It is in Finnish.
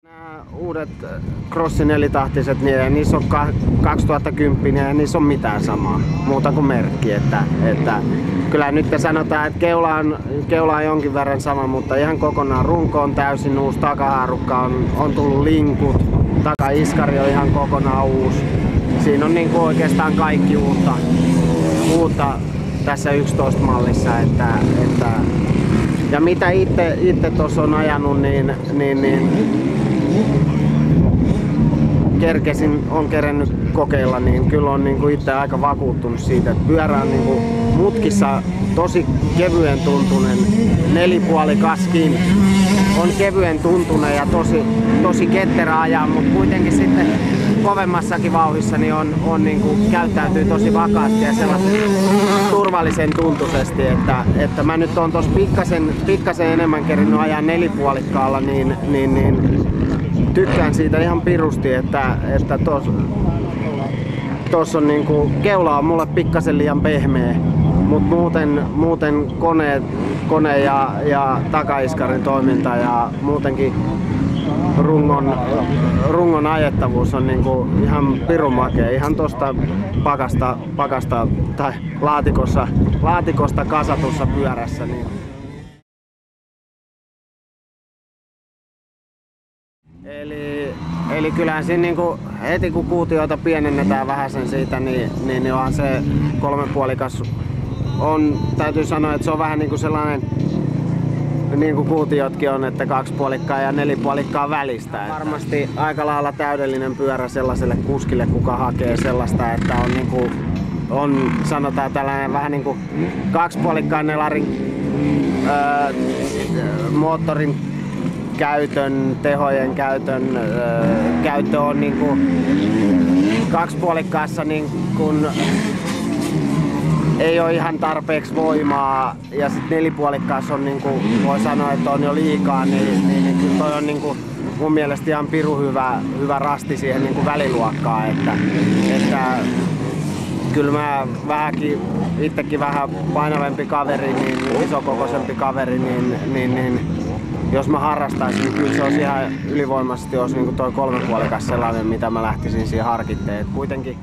Nämä uudet Crossin nelitahtiset, niin niissä on 2010 ja niissä on mitään samaa, muuta kuin merkki. Että kyllä nyt sanotaan, että keula on jonkin verran sama, mutta ihan kokonaan runko on täysin uusi, takahaarukka on tullut linkut, takaiskari on ihan kokonaan uusi. Siinä on niin kuin oikeastaan kaikki uutta tässä 11 mallissa. Ja mitä itse tuossa on ajanut, niin on kerennyt kokeilla, niin kyllä on niin itse aika vakuuttunut siitä, että pyörä on niin mutkissa tosi kevyen tuntunen, 4,5 kaskin on kevyen tuntunen ja tosi ketterä ajaa, mutta kuitenkin sitten kovemmassakin vauhdissa niin on niin kuin, käyttäytyy tosi vakaasti ja sellaisen turvallisen tuntuisesti, että mä nyt on tossa pikkasen enemmän kerinyt ajaa 4,5-kaalla, niin tykkään siitä ihan pirusti, että tossa on niinku, keula on mulle pikkasen liian pehmeä, mutta muuten kone ja takaiskarin toiminta ja muutenkin rungon ajettavuus on niinku ihan pirun makea. Ihan tosta pakasta tai laatikosta kasatussa pyörässä. Niin. Eli kyllähän siinä niinku, heti kun kuutioita pienennetään vähäsen siitä, niin onhan se 3,5 on, täytyy sanoa, että se on vähän niinku sellainen, niin kuin kuutiotkin on, että 2,5 ja 4,5 välistä. Varmasti aika lailla täydellinen pyörä sellaiselle kuskille, kuka hakee sellaista, että on niinku, sanotaan tällainen vähän niinku 2,5 nelarin moottorin käytön, tehojen käyttö on niinku 2,5 niin kun ei ole ihan tarpeeksi voimaa ja sitten 4,5 on niinku, voi sanoa, että on jo liikaa, niin kyllä toi on niinku mun mielestä ihan pirun hyvä rasti siihen niinku väliluokkaan, että kyllä mä itsekin vähän painavempi kaveri, niin isokokoisempi kaveri, niin jos mä harrastaisin, niin kyllä se olisi ihan ylivoimaisesti olisi niinku toi 3,5 sellainen, mitä mä lähtisin siihen harkitteen. Kuitenkin